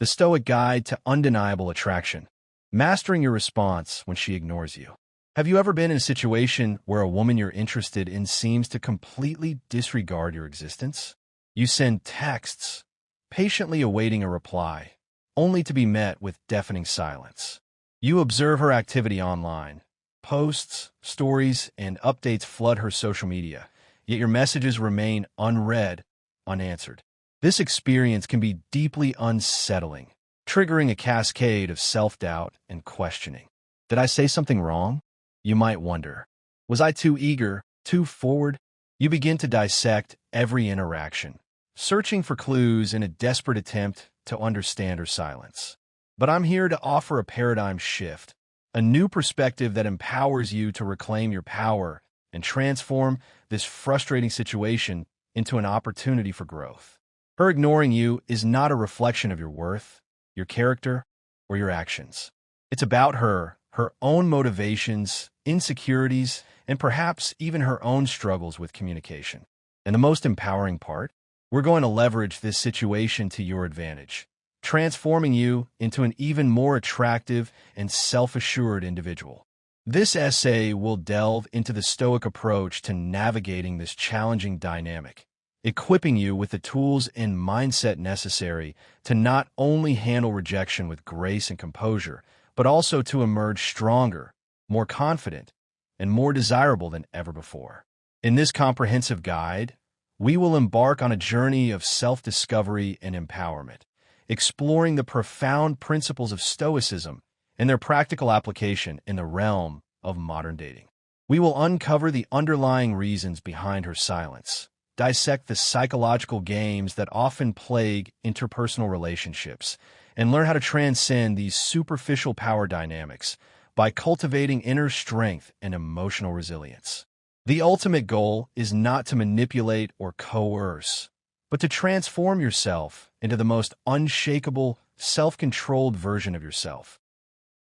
The Stoic Guide to Undeniable Attraction. Mastering your response when she ignores you. Have you ever been in a situation where a woman you're interested in seems to completely disregard your existence? You send texts, patiently awaiting a reply, only to be met with deafening silence. You observe her activity online. Posts, stories, and updates flood her social media, yet your messages remain unread, unanswered. This experience can be deeply unsettling, triggering a cascade of self-doubt and questioning. Did I say something wrong? You might wonder. Was I too eager, too forward? You begin to dissect every interaction, searching for clues in a desperate attempt to understand her silence. But I'm here to offer a paradigm shift, a new perspective that empowers you to reclaim your power and transform this frustrating situation into an opportunity for growth. Her ignoring you is not a reflection of your worth, your character, or your actions. It's about her own motivations, insecurities, and perhaps even her own struggles with communication. And the most empowering part? We're going to leverage this situation to your advantage, transforming you into an even more attractive and self-assured individual. This essay will delve into the Stoic approach to navigating this challenging dynamic, equipping you with the tools and mindset necessary to not only handle rejection with grace and composure, but also to emerge stronger, more confident, and more desirable than ever before. In this comprehensive guide, we will embark on a journey of self-discovery and empowerment, exploring the profound principles of Stoicism and their practical application in the realm of modern dating. We will uncover the underlying reasons behind her silence, dissect the psychological games that often plague interpersonal relationships, and learn how to transcend these superficial power dynamics by cultivating inner strength and emotional resilience. The ultimate goal is not to manipulate or coerce, but to transform yourself into the most unshakable, self-controlled version of yourself.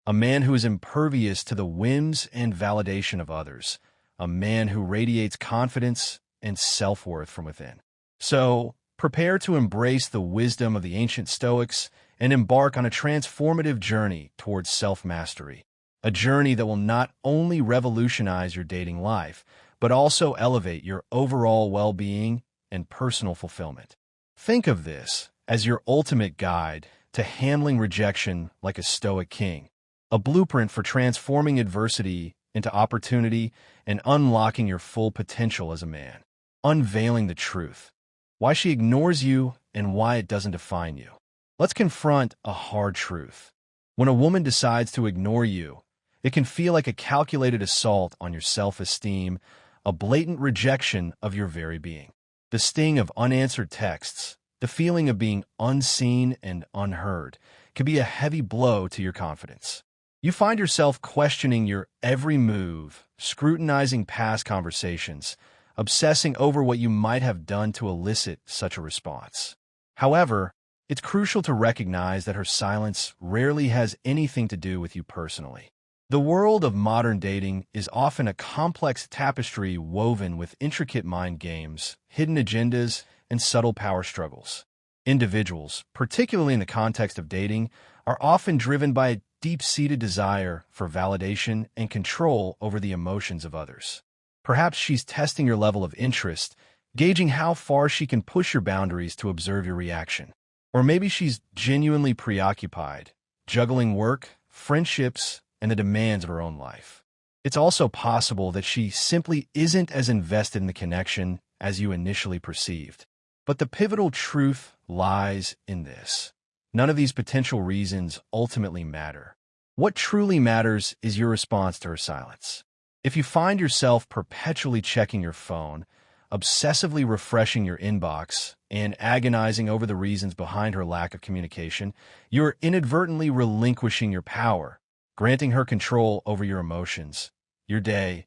A man who is impervious to the whims and validation of others. A man who radiates confidence and self-worth from within. So, prepare to embrace the wisdom of the ancient Stoics and embark on a transformative journey towards self-mastery. A journey that will not only revolutionize your dating life, but also elevate your overall well-being and personal fulfillment. Think of this as your ultimate guide to handling rejection like a Stoic king, a blueprint for transforming adversity into opportunity and unlocking your full potential as a man. Unveiling the truth, why she ignores you and why it doesn't define you. Let's confront a hard truth. When a woman decides to ignore you, it can feel like a calculated assault on your self-esteem, a blatant rejection of your very being. The sting of unanswered texts, the feeling of being unseen and unheard, can be a heavy blow to your confidence. You find yourself questioning your every move, scrutinizing past conversations, obsessing over what you might have done to elicit such a response. However, it's crucial to recognize that her silence rarely has anything to do with you personally. The world of modern dating is often a complex tapestry woven with intricate mind games, hidden agendas, and subtle power struggles. Individuals, particularly in the context of dating, are often driven by a deep-seated desire for validation and control over the emotions of others. Perhaps she's testing your level of interest, gauging how far she can push your boundaries to observe your reaction. Or maybe she's genuinely preoccupied, juggling work, friendships, and the demands of her own life. It's also possible that she simply isn't as invested in the connection as you initially perceived. But the pivotal truth lies in this. None of these potential reasons ultimately matter. What truly matters is your response to her silence. If you find yourself perpetually checking your phone, obsessively refreshing your inbox, and agonizing over the reasons behind her lack of communication, you're inadvertently relinquishing your power, granting her control over your emotions, your day,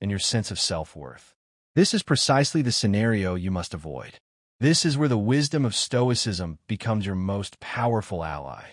and your sense of self-worth. This is precisely the scenario you must avoid. This is where the wisdom of Stoicism becomes your most powerful ally.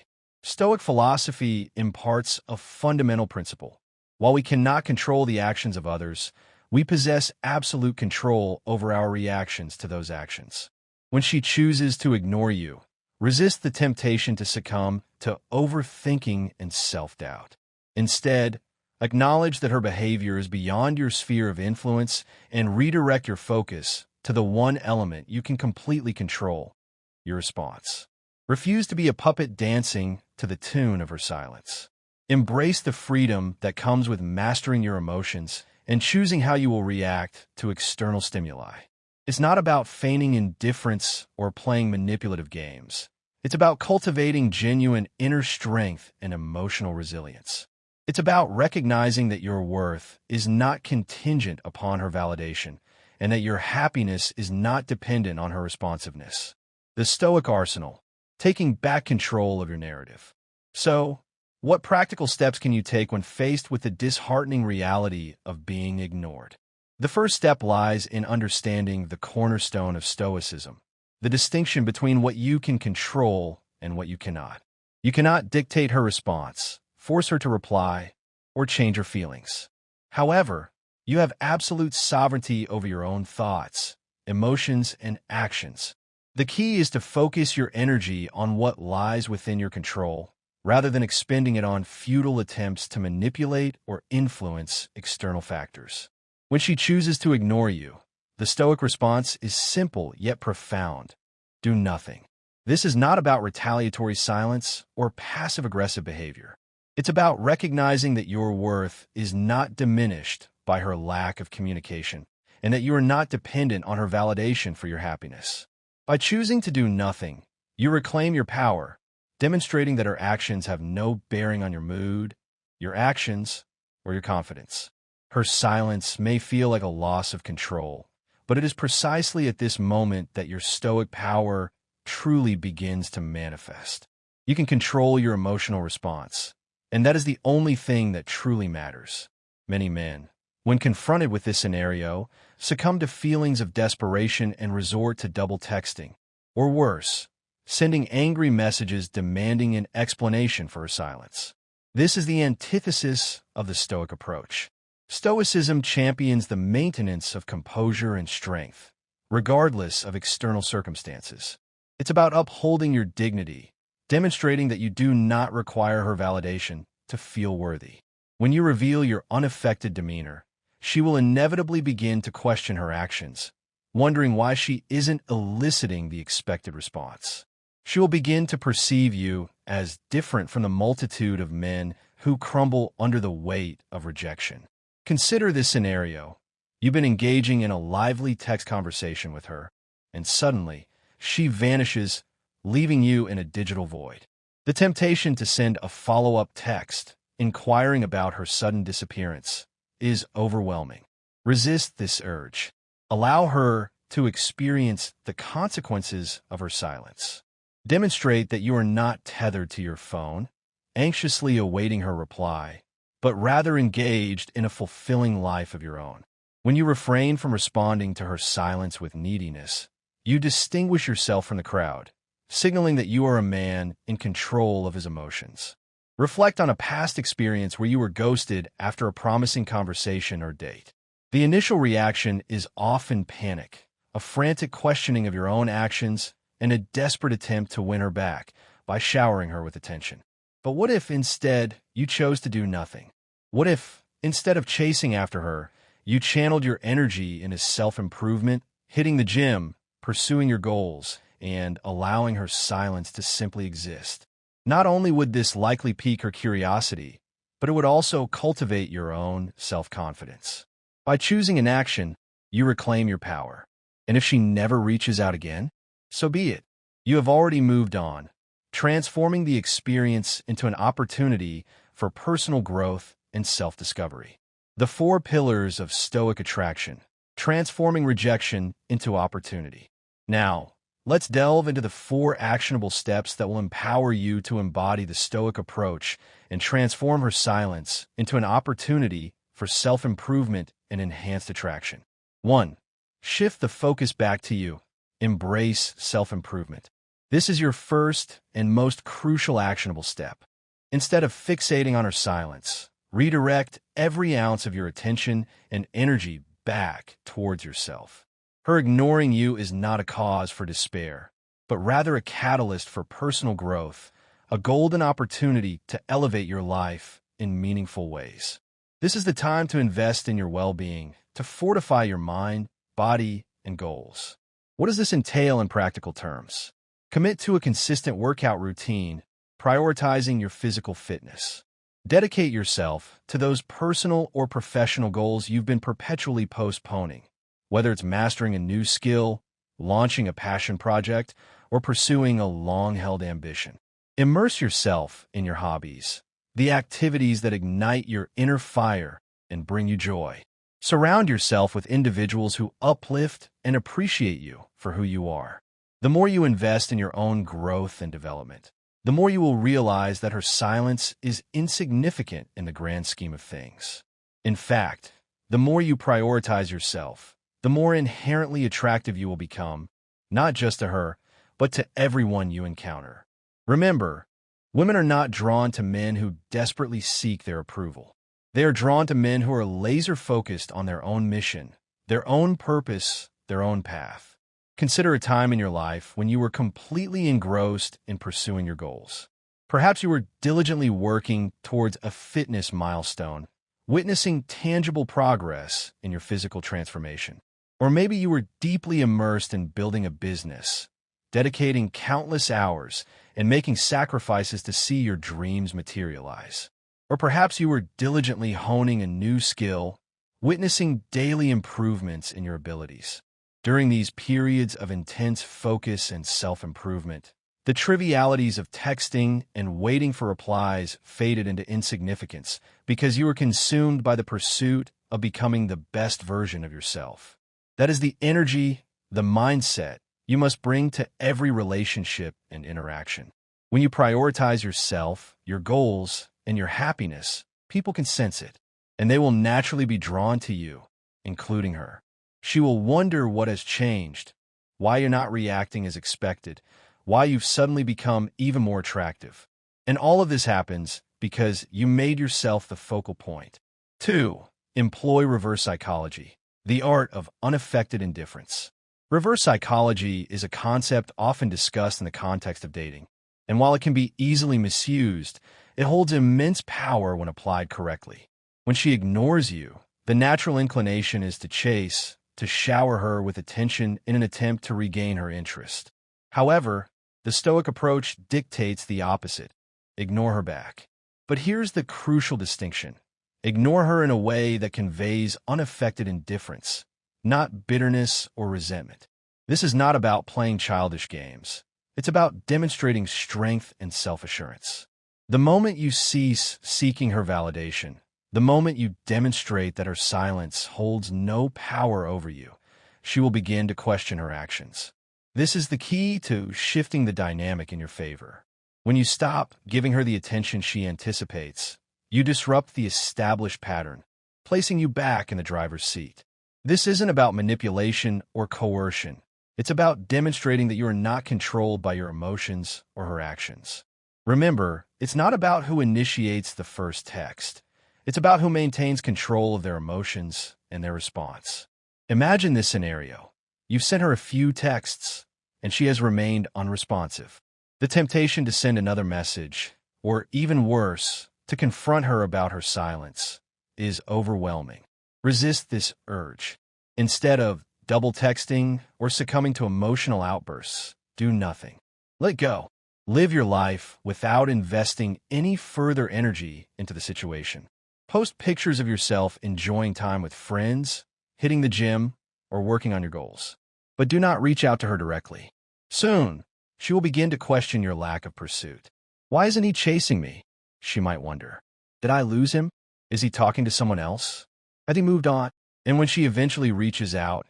Stoic philosophy imparts a fundamental principle. While we cannot control the actions of others, we possess absolute control over our reactions to those actions. When she chooses to ignore you, Resist the temptation to succumb to overthinking and self-doubt. Instead, acknowledge that her behavior is beyond your sphere of influence and redirect your focus to the one element you can completely control: your response. Refuse to be a puppet dancing to the tune of her silence. Embrace the freedom that comes with mastering your emotions and choosing how you will react to external stimuli. It's not about feigning indifference or playing manipulative games. It's about cultivating genuine inner strength and emotional resilience. It's about recognizing that your worth is not contingent upon her validation and that your happiness is not dependent on her responsiveness. The Stoic Arsenal, taking back control of your narrative. So, what practical steps can you take when faced with the disheartening reality of being ignored? The first step lies in understanding the cornerstone of Stoicism, the distinction between what you can control and what you cannot. You cannot dictate her response, force her to reply, or change her feelings. However, you have absolute sovereignty over your own thoughts, emotions, and actions. The key is to focus your energy on what lies within your control, rather than expending it on futile attempts to manipulate or influence external factors. When she chooses to ignore you, the Stoic response is simple yet profound: do nothing. This is not about retaliatory silence or passive-aggressive behavior. It's about recognizing that your worth is not diminished by her lack of communication, and that you are not dependent on her validation for your happiness. By choosing to do nothing, you reclaim your power, demonstrating that her actions have no bearing on your mood, your actions, or your confidence. Her silence may feel like a loss of control, but it is precisely at this moment that your Stoic power truly begins to manifest. You can control your emotional response, and that is the only thing that truly matters. Many men, when confronted with this scenario, succumb to feelings of desperation and resort to double texting, or worse, sending angry messages demanding an explanation for her silence. This is the antithesis of the Stoic approach. Stoicism champions the maintenance of composure and strength, regardless of external circumstances. It's about upholding your dignity, demonstrating that you do not require her validation to feel worthy. When you reveal your unaffected demeanor, she will inevitably begin to question her actions, wondering why she isn't eliciting the expected response. She will begin to perceive you as different from the multitude of men who crumble under the weight of rejection. Consider this scenario. You've been engaging in a lively text conversation with her, and suddenly, she vanishes, leaving you in a digital void. The temptation to send a follow-up text, inquiring about her sudden disappearance, is overwhelming. Resist this urge. Allow her to experience the consequences of her silence. Demonstrate that you are not tethered to your phone, anxiously awaiting her reply, but rather engaged in a fulfilling life of your own. When you refrain from responding to her silence with neediness, you distinguish yourself from the crowd, signaling that you are a man in control of his emotions. Reflect on a past experience where you were ghosted after a promising conversation or date. The initial reaction is often panic, a frantic questioning of your own actions, and a desperate attempt to win her back by showering her with attention. But what if instead you chose to do nothing? What if, instead of chasing after her, you channeled your energy into self-improvement, hitting the gym, pursuing your goals, and allowing her silence to simply exist? Not only would this likely pique her curiosity, but it would also cultivate your own self-confidence. By choosing an action, you reclaim your power. And if she never reaches out again, so be it. You have already moved on, transforming the experience into an opportunity for personal growth and self-discovery. The 4 pillars of Stoic attraction, transforming rejection into opportunity. Now, let's delve into the 4 actionable steps that will empower you to embody the Stoic approach and transform her silence into an opportunity for self-improvement and enhanced attraction. 1. Shift the focus back to you. Embrace self-improvement. This is your first and most crucial actionable step. Instead of fixating on her silence, redirect every ounce of your attention and energy back towards yourself. Her ignoring you is not a cause for despair, but but rather a catalyst for personal growth, a golden opportunity to elevate your life in meaningful ways. This is the time to invest in your well-being, to fortify your mind, body, and goals. What does this entail in practical terms? Commit to a consistent workout routine, prioritizing your physical fitness. Dedicate yourself to those personal or professional goals you've been perpetually postponing, whether it's mastering a new skill, launching a passion project, or pursuing a long-held ambition. Immerse yourself in your hobbies, the activities that ignite your inner fire and bring you joy. Surround yourself with individuals who uplift and appreciate you for who you are. The more you invest in your own growth and development, the more you will realize that her silence is insignificant in the grand scheme of things. In fact, the more you prioritize yourself, the more inherently attractive you will become, not just to her, but to everyone you encounter. Remember, women are not drawn to men who desperately seek their approval. They are drawn to men who are laser-focused on their own mission, their own purpose, their own path. Consider a time in your life when you were completely engrossed in pursuing your goals. Perhaps you were diligently working towards a fitness milestone, witnessing tangible progress in your physical transformation. Or maybe you were deeply immersed in building a business, dedicating countless hours and making sacrifices to see your dreams materialize. Or perhaps you were diligently honing a new skill, witnessing daily improvements in your abilities. During these periods of intense focus and self-improvement, the trivialities of texting and waiting for replies faded into insignificance because you were consumed by the pursuit of becoming the best version of yourself. That is the energy, the mindset you must bring to every relationship and interaction. When you prioritize yourself, your goals, and your happiness, people can sense it, and they will naturally be drawn to you, including her. She will wonder what has changed, why you're not reacting as expected, why you've suddenly become even more attractive. And all of this happens because you made yourself the focal point. 2. Employ reverse psychology, the art of unaffected indifference. Reverse psychology is a concept often discussed in the context of dating, and while it can be easily misused, it holds immense power when applied correctly. When she ignores you, the natural inclination is to chase, to shower her with attention in an attempt to regain her interest. However, the Stoic approach dictates the opposite. Ignore her back. But here's the crucial distinction. Ignore her in a way that conveys unaffected indifference, not bitterness or resentment. This is not about playing childish games. It's about demonstrating strength and self-assurance. The moment you cease seeking her validation, the moment you demonstrate that her silence holds no power over you, she will begin to question her actions. This is the key to shifting the dynamic in your favor. When you stop giving her the attention she anticipates, you disrupt the established pattern, placing you back in the driver's seat. This isn't about manipulation or coercion. It's about demonstrating that you are not controlled by your emotions or her actions. Remember, it's not about who initiates the first text. It's about who maintains control of their emotions and their response. Imagine this scenario. You've sent her a few texts, and she has remained unresponsive. The temptation to send another message, or even worse, to confront her about her silence, is overwhelming. Resist this urge. Instead of double texting or succumbing to emotional outbursts, do nothing. Let go. Live your life without investing any further energy into the situation. Post pictures of yourself enjoying time with friends, hitting the gym, or working on your goals. But do not reach out to her directly. Soon, she will begin to question your lack of pursuit. Why isn't he chasing me? She might wonder. Did I lose him? Is he talking to someone else? Has he moved on? And when she eventually reaches out,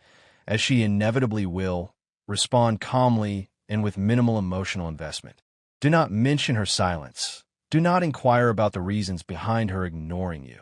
as she inevitably will, respond calmly and with minimal emotional investment. Do not mention her silence. Do not inquire about the reasons behind her ignoring you.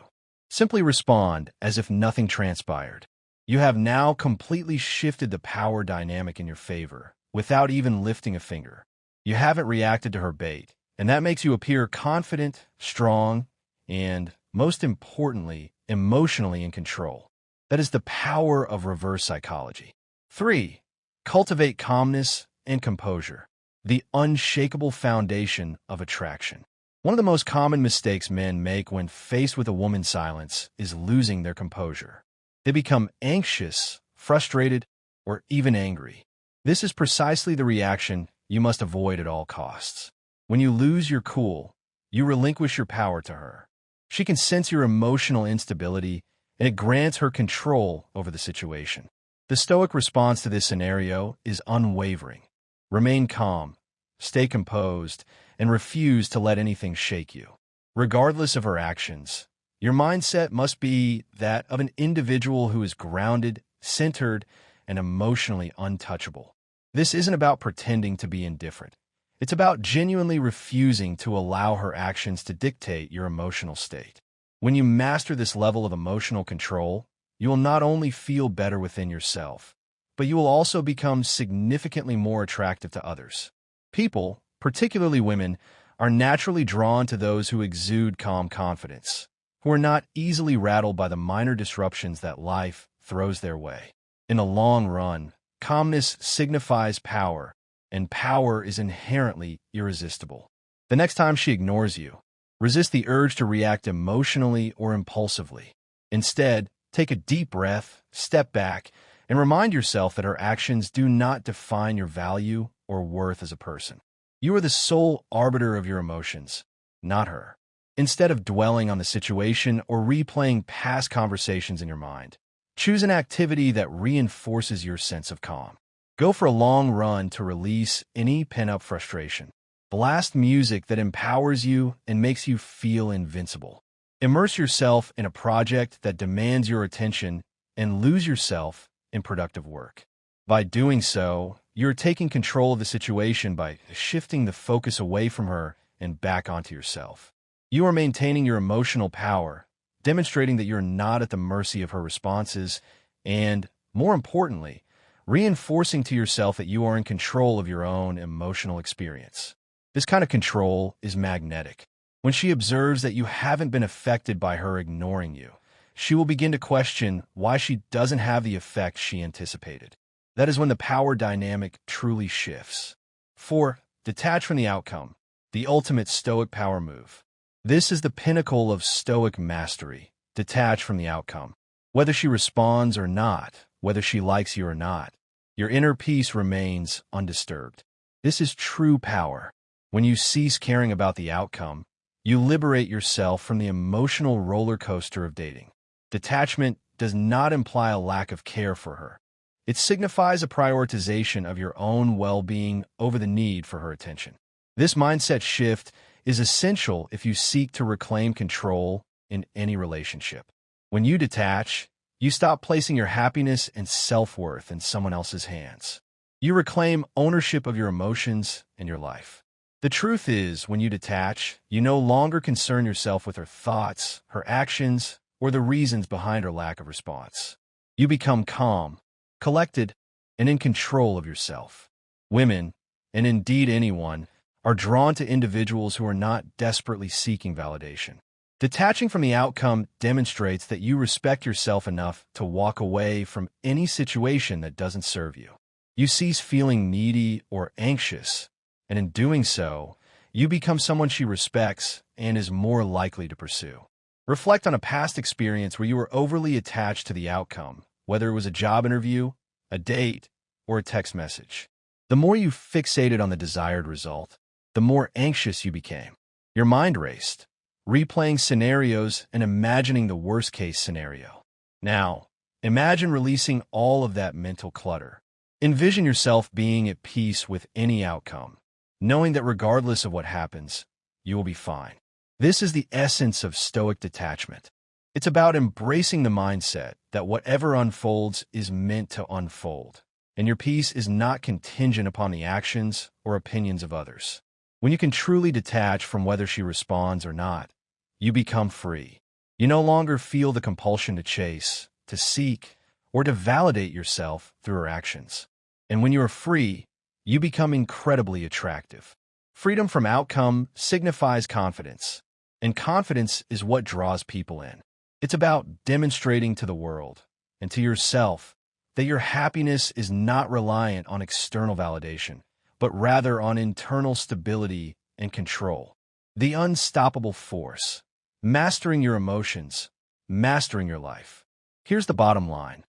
Simply respond as if nothing transpired. You have now completely shifted the power dynamic in your favor without even lifting a finger. You haven't reacted to her bait, and that makes you appear confident, strong, and, most importantly, emotionally in control. That is the power of reverse psychology. 3. Cultivate calmness and composure. the unshakable foundation of attraction. One of the most common mistakes men make when faced with a woman's silence is losing their composure. They become anxious, frustrated, or even angry. This is precisely the reaction you must avoid at all costs. When you lose your cool, you relinquish your power to her. She can sense your emotional instability, and it grants her control over the situation. The Stoic response to this scenario is unwavering. Remain calm, stay composed, and refuse to let anything shake you. Regardless of her actions, your mindset must be that of an individual who is grounded, centered, and emotionally untouchable. This isn't about pretending to be indifferent. It's about genuinely refusing to allow her actions to dictate your emotional state. When you master this level of emotional control, you will not only feel better within yourself, but you will also become significantly more attractive to others. People, particularly women, are naturally drawn to those who exude calm confidence, who are not easily rattled by the minor disruptions that life throws their way. In the long run, calmness signifies power, and power is inherently irresistible. The next time she ignores you, resist the urge to react emotionally or impulsively. Instead, take a deep breath, step back, and remind yourself that her actions do not define your value or worth as a person. You are the sole arbiter of your emotions, not her. Instead of dwelling on the situation or replaying past conversations in your mind, choose an activity that reinforces your sense of calm. Go for a long run to release any pent-up frustration. Blast music that empowers you and makes you feel invincible. Immerse yourself in a project that demands your attention and lose yourself in productive work. By doing so, you're taking control of the situation by shifting the focus away from her and back onto yourself. You are maintaining your emotional power, demonstrating that you're not at the mercy of her responses, and, more importantly, reinforcing to yourself that you are in control of your own emotional experience. This kind of control is magnetic. When she observes that you haven't been affected by her ignoring you, she will begin to question why she doesn't have the effect she anticipated. That is when the power dynamic truly shifts. 4. Detach from the outcome, the ultimate Stoic power move. This is the pinnacle of Stoic mastery. Detach from the outcome. Whether she responds or not, whether she likes you or not, your inner peace remains undisturbed. This is true power. When you cease caring about the outcome, you liberate yourself from the emotional roller coaster of dating. Detachment does not imply a lack of care for her. It signifies a prioritization of your own well-being over the need for her attention. This mindset shift is essential if you seek to reclaim control in any relationship. When you detach, you stop placing your happiness and self-worth in someone else's hands. You reclaim ownership of your emotions and your life. The truth is, when you detach, you no longer concern yourself with her thoughts, her actions, or the reasons behind her lack of response. You become calm, collected, and in control of yourself. Women, and indeed anyone, are drawn to individuals who are not desperately seeking validation. Detaching from the outcome demonstrates that you respect yourself enough to walk away from any situation that doesn't serve you. You cease feeling needy or anxious, and in doing so, you become someone she respects and is more likely to pursue. Reflect on a past experience where you were overly attached to the outcome, whether it was a job interview, a date, or a text message. The more you fixated on the desired result, the more anxious you became. Your mind raced, replaying scenarios and imagining the worst-case scenario. Now, imagine releasing all of that mental clutter. Envision yourself being at peace with any outcome, knowing that regardless of what happens, you will be fine. This is the essence of Stoic detachment. It's about embracing the mindset that whatever unfolds is meant to unfold, and your peace is not contingent upon the actions or opinions of others. When you can truly detach from whether she responds or not, you become free. You no longer feel the compulsion to chase, to seek, or to validate yourself through her actions. And when you are free, you become incredibly attractive. Freedom from outcome signifies confidence, and confidence is what draws people in. It's about demonstrating to the world and to yourself that your happiness is not reliant on external validation, but rather on internal stability and control. The unstoppable force. Mastering your emotions, mastering your life. Here's the bottom line.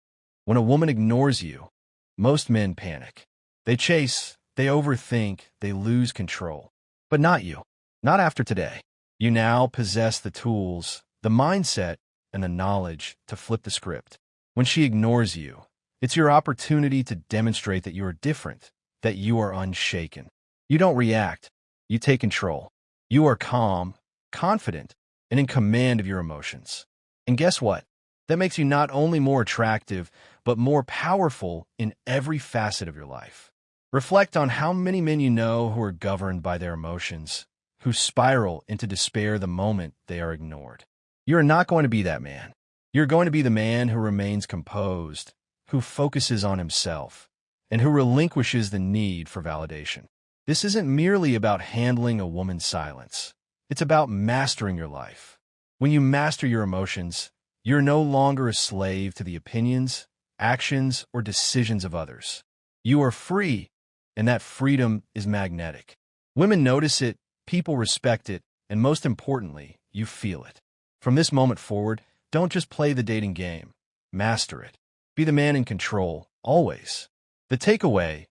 When a woman ignores you, most men panic. They chase, they overthink, they lose control. But not you. Not after today. You now possess the tools, the mindset, and the knowledge to flip the script. When she ignores you, it's your opportunity to demonstrate that you are different, that you are unshaken. You don't react. You take control. You are calm, confident, and in command of your emotions. And guess what? That makes you not only more attractive, but more powerful in every facet of your life. Reflect on how many men you know who are governed by their emotions, who spiral into despair the moment they are ignored. You are not going to be that man. You're going to be the man who remains composed, who focuses on himself, and who relinquishes the need for validation. This isn't merely about handling a woman's silence. It's about mastering your life. When you master your emotions, you're no longer a slave to the opinions, actions, or decisions of others. You are free, and that freedom is magnetic. Women notice it, people respect it, and most importantly, you feel it. From this moment forward, don't just play the dating game. Master it. Be the man in control, always. The takeaway: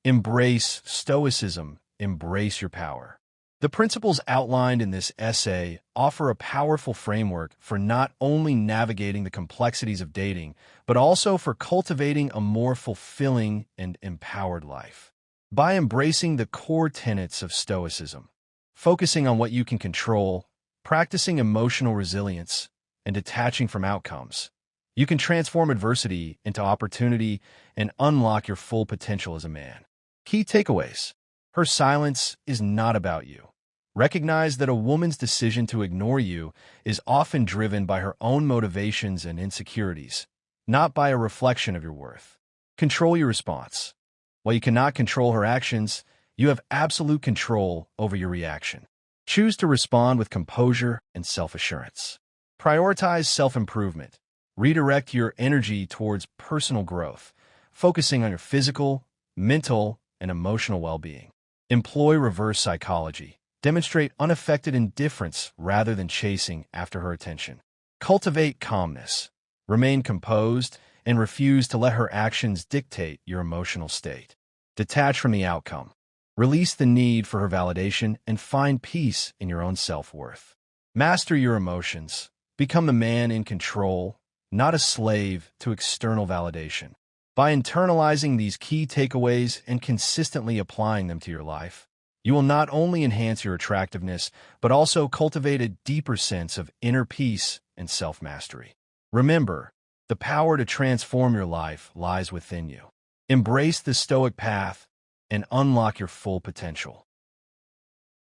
embrace Stoicism, embrace your power. The principles outlined in this essay offer a powerful framework for not only navigating the complexities of dating, but also for cultivating a more fulfilling and empowered life. By embracing the core tenets of Stoicism, focusing on what you can control, practicing emotional resilience, and detaching from outcomes, you can transform adversity into opportunity and unlock your full potential as a man. Key takeaways. Her silence is not about you. Recognize that a woman's decision to ignore you is often driven by her own motivations and insecurities, not by a reflection of your worth. Control your response. While you cannot control her actions, you have absolute control over your reaction. Choose to respond with composure and self-assurance. Prioritize self-improvement. Redirect your energy towards personal growth, focusing on your physical, mental, and emotional well-being. Employ reverse psychology. Demonstrate unaffected indifference rather than chasing after her attention. Cultivate calmness. Remain composed and refuse to let her actions dictate your emotional state. Detach from the outcome. Release the need for her validation and find peace in your own self-worth. Master your emotions. Become the man in control, not a slave to external validation. By internalizing these key takeaways and consistently applying them to your life, you will not only enhance your attractiveness, but also cultivate a deeper sense of inner peace and self-mastery. Remember, the power to transform your life lies within you. Embrace the Stoic path and unlock your full potential.